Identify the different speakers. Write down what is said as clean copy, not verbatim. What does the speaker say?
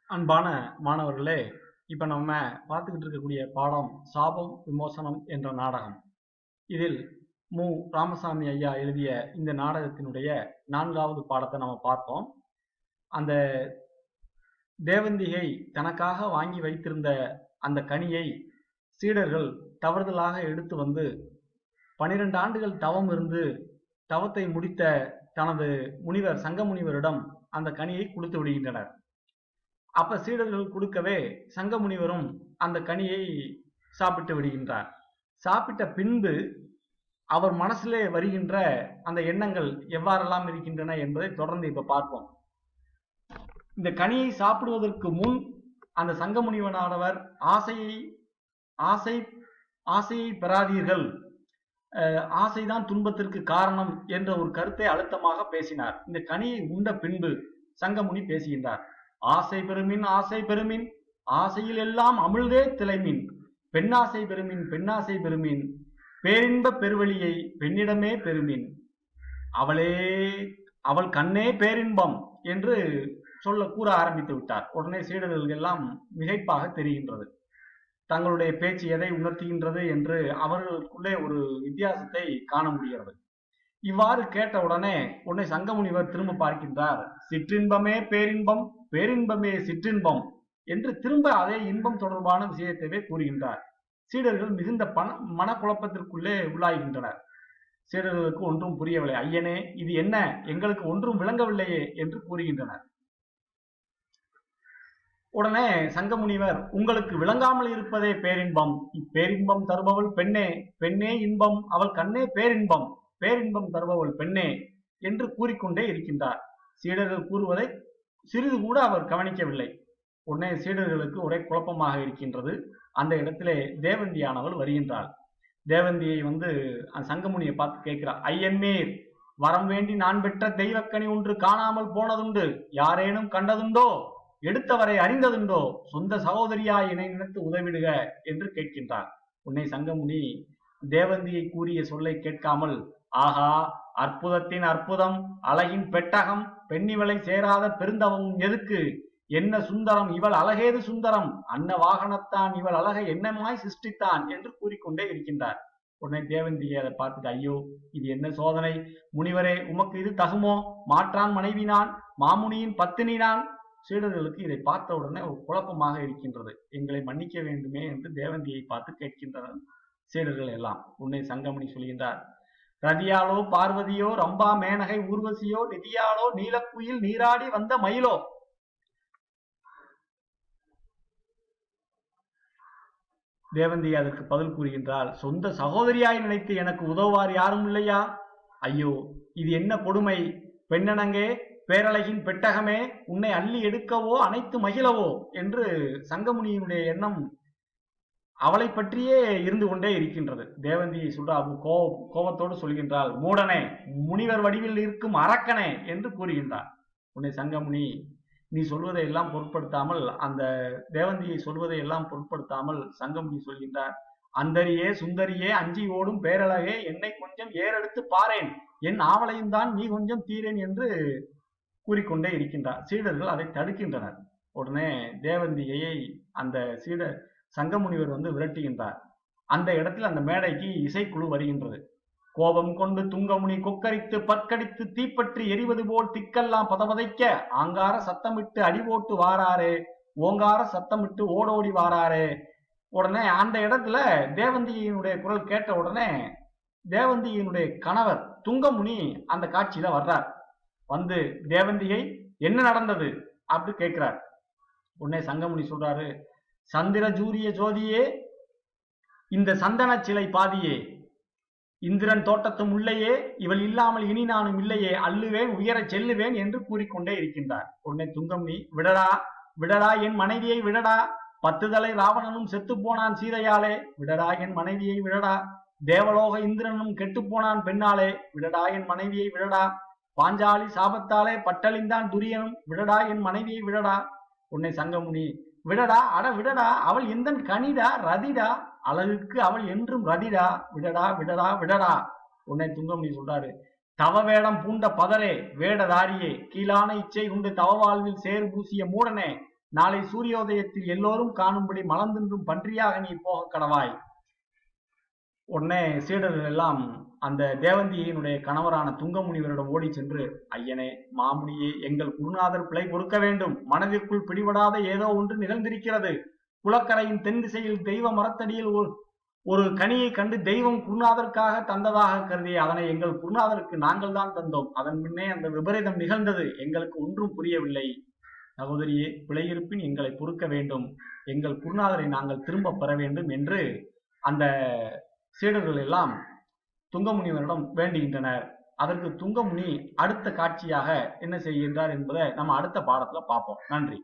Speaker 1: அன்பான மாணவர்களே, இப்ப நம்ம பார்த்துக்கிட்டு இருக்கக்கூடிய பாடம் சாபம் விமோசனம் என்ற நாடகம். இதில் மு ராமசாமி ஐயா எழுதிய இந்த நாடகத்தினுடைய 4வது பாடத்தை நம்ம பார்ப்போம். அந்த தேவந்திகை தனக்காக வாங்கி வைத்திருந்த அந்த கனியை சீடர்கள் தவறுதலாக எடுத்து வந்து 12 ஆண்டுகள் தவம் இருந்து தவத்தை முடித்த தனது முனிவர் சங்க முனிவரிடம் அந்த கனியை கொடுத்து விடுகின்றனர். அப்ப சீடர்கள் கொடுக்கவே சங்க முனிவரும் அந்த கனியை சாப்பிட்டு விடுகின்றார். சாப்பிட்ட பின்பு அவர் மனசிலே வருகின்ற அந்த எண்ணங்கள் எவ்வாறெல்லாம் இருக்கின்றன என்பதை தொடர்ந்து இப்ப பார்ப்போம். இந்த கனியை சாப்பிடுவதற்கு முன் அந்த சங்க முனிவனானவர் ஆசையை பெறாதீர்கள், ஆசைதான் துன்பத்திற்கு காரணம் என்ற ஒரு கருத்தை அழுத்தமாக பேசினார். இந்த கனியை உண்ட பின்பு சங்கமுனி பேசுகின்றார். ஆசை பெருமின் ஆசை பெருமின் ஆசையில் எல்லாம் அமிழ்தே திளைமின், பெண்ணாசை பெருமின் பெண்ணாசை பெருமின், பேரின்ப பெருவழியை பெண்ணிடமே பெருமின், அவள் கண்ணே பேரின்பம் என்று கூற ஆரம்பித்து விட்டார். உடனே சீடர்கள் எல்லாம் மிகைப்பாக தெரிகின்றது. தங்களுடைய பேச்சு எதை உணர்த்துகின்றது என்று அவர்களுக்குள்ளே ஒரு வித்தியாசத்தை காண முடிகிறது. இவ்வாறு கேட்ட உடனே சங்கமுனிவர் திரும்ப பார்க்கின்றார். சிற்றின்பமே பேரின்பம், பேரின்பமே சிற்றின்பம் என்று திரும்ப அதே இன்பம் தொடர்பான விஷயத்தையே கூறுகின்றார். சீடர்கள் மிகுந்த மனக்குழப்பத்திற்குள்ளே உள்ளாகின்றனர். சீடர்களுக்கு ஒன்றும் புரியவில்லை. ஐயனே, இது என்ன, எங்களுக்கு ஒன்றும் விளங்கவில்லையே என்று கூறுகின்றனர். உடனே சங்கமுனிவர், உங்களுக்கு விளங்காமல் இருப்பதே பேரின்பம், இப்பேரின்பம் தருபவள் பெண்ணே, பெண்ணே இன்பம், அவள் கண்ணே பேரின்பம், பேரின்பம் தருபவள் பெண்ணே என்று கூறிக்கொண்டே இருக்கின்றார். சீடர்கள் கூறுவதை சிறிது கூட அவர் கவனிக்கவில்லை. உடனே சீடர்களுக்கு ஒரே குழப்பமாக இருக்கின்றது. அந்த இடத்திலே தேவந்தியானவள் வருகின்றாள். தேவந்தியை சங்கமுனியை பார்த்து கேட்கிறார். ஐயன்மேர், வரம் வேண்டி நான் பெற்ற தெய்வக்கனி ஒன்று காணாமல் போனதுண்டு, யாரேனும் கண்டதுண்டோ, எடுத்தவரை அறிந்ததுண்டோ, சொந்த சகோதரியாய் என்னை நினைத்து உதவிடுக என்று கேட்கின்றார். உன்னை சங்கமுனி தேவந்தியை கூறிய சொல்லை கேட்காமல், ஆகா, அற்புதத்தின் அற்புதம், அழகின் பெட்டகம், பெண்ணிவளை சேராத பெருந்தவமும் எதுக்கு, என்ன சுந்தரம், இவள் அழகேது சுந்தரம், அன்ன வாகனத்தான் இவள் அழகை என்னமாய் சிருஷ்டித்தான் என்று கூறிக்கொண்டே இருக்கின்றார். உடனே தேவந்தியை அதை பார்த்துட்டு, ஐயோ, இது என்ன சோதனை, முனிவரே, உமக்கு இது தகுமோ, மாற்றான் மனைவி நான், மாமுனியின் பத்தினி நான். சீடர்களுக்கு இதை பார்த்த உடனே ஒரு குழப்பமாக இருக்கின்றது. எங்களை மன்னிக்க வேண்டுமே என்று தேவந்தியை பார்த்து கேட்கின்றனர் சீடர்கள் எல்லாம். உன்னை சங்கமுனி சொல்கின்றார். ரதியாலோ பார்வதியோ ரம்பா மேனகை ஊர்வசியோ நிதியாலோ நீலக்குயில் நீராடி வந்த மயிலோ. தேவந்தி அதற்கு பதில் கூறுகின்றால், சொந்த சகோதரியாய் நினைத்து எனக்கு உதவுவார் யாரும் இல்லையா? ஐயோ, இது என்ன கொடுமை, பெண்ணனங்கே, பேரழகின் பெட்டகமே, உன்னை அள்ளி எடுக்கவோ அனைத்து மகிழவோ என்று சங்கமுனியினுடைய எண்ணம் அவளை பற்றியே இருந்து கொண்டே இருக்கின்றது. தேவந்தியை கோபத்தோடு சொல்கின்றாள். மூடனே, முனிவர் வடிவில் இருக்கும் அரக்கனே என்று கூறுகின்றார். உன்னை சங்கமுனி, நீ சொல்வதை எல்லாம் பொருட்படுத்தாமல், அந்த தேவந்தியை சொல்வதை எல்லாம் பொருட்படுத்தாமல் சங்கமுனி சொல்கின்றார். அந்தரியே சுந்தரியே அஞ்சி ஓடும் பேரழகே, என்னை கொஞ்சம் ஏறெடுத்து பாரேன், என் ஆவலையும் தான் நீ கொஞ்சம் தீரேன் என்று கூறிக்கொண்டே இருக்கின்றார். சீடர்கள் அதை தடுக்கின்றனர். உடனே தேவந்தியை அந்த சங்கமுனிவர் விரட்டுகின்றார். அந்த இடத்தில் அந்த மேடைக்கு இசைக்குழு வருகின்றது. கோபம் கொண்டு துங்கமுனி கொக்கரித்து பற்கடித்து தீப்பற்றி எரிவது போல் திக்கெல்லாம் பதவதைக்க ஆங்கார சத்தமிட்டு அடி போட்டு வாராரே, ஓங்கார சத்தமிட்டு ஓடோடி வாராரே. உடனே அந்த இடத்துல தேவந்தியினுடைய குரல் கேட்ட உடனே தேவந்தியினுடைய கணவர் துங்கமுனி அந்த காட்சியில வர்றார். தேவந்தியை, என்ன நடந்தது அப்படி கேட்கிறார். உடனே சங்கமுனி சொல்றாரு. சந்திர ஜூரிய ஜோதியே, இந்த சந்தன சிலை பாதியே, இந்திரன் தோட்டத்தும் உள்ளையே, இவள் இல்லாமல் இனி நானும் இல்லையே, அள்ளுவேன் உயர செல்லுவேன் என்று கூறிக்கொண்டே இருக்கின்றார். உடனே துங்கமுனி, விடடா விடடா என் மனைவியை விடடா, 10 தலை ராவணனும் செத்து போனான் சீதையாலே, விடடா என் மனைவியை விடடா, தேவலோக இந்திரனும் கெட்டு போனான் பெண்ணாலே, விடடா என் மனைவியை விடடா, பாஞ்சாலி சாபத்தாலே பட்டழிந்தான் துரியனும், விடடா என் மனைவியை விடடா. உன்னை சங்கமுனி, விடடா, அட விடடா, அவள் எந்தன் கனிடா ரதிடா, அழகுக்கு அவள் என்றும் ரதிடா, விடடா விடடா விடடா. உன்னை துங்கமுனி சொல்றாரு. தவ வேடம் பூண்ட பதரே, வேடதாரியே, கீழான இச்சை உண்டு தவ வாழ்வில் சேர் பூசிய மூடனே, நாளை சூரியோதயத்தில் எல்லோரும் காணும்படி மலர்ந்தின்றும் பன்றியாக நீ போக கடவாய். உடனே சீடர்கள் எல்லாம் அந்த தேவந்தியினுடைய கணவரான துங்கமுனிவரிடம் ஓடி சென்று, ஐயனே, மாமுனியே, எங்கள் குருநாதர் பிழை பொறுக்க வேண்டும். மனதிற்குள் பிடிபடாத ஏதோ ஒன்று நிகழ்ந்திருக்கிறது. குளக்கரையின் தென் திசையில் தெய்வ மரத்தடியில் ஒரு கனியை கண்டு தெய்வம் குருநாதருக்காக தந்ததாக கருதி அதனை எங்கள் குருநாதருக்கு நாங்கள் தான் தந்தோம். அதன் முன்னே அந்த விபரீதம் நிகழ்ந்தது. எங்களுக்கு ஒன்றும் புரியவில்லை. சகோதரியே, பிழையிருப்பின் எங்களை பொறுக்க வேண்டும். எங்கள் குருநாதரை நாங்கள் திரும்ப பெற வேண்டும் என்று அந்த சீடர்கள் எல்லாம் துங்கமுனிவரிடம் வேண்டுகின்றனர். அதற்கு துங்கமுனி அடுத்த காட்சியாக என்ன செய்கின்றார் என்பதை நம்ம அடுத்த பாடத்துல பார்ப்போம். நன்றி.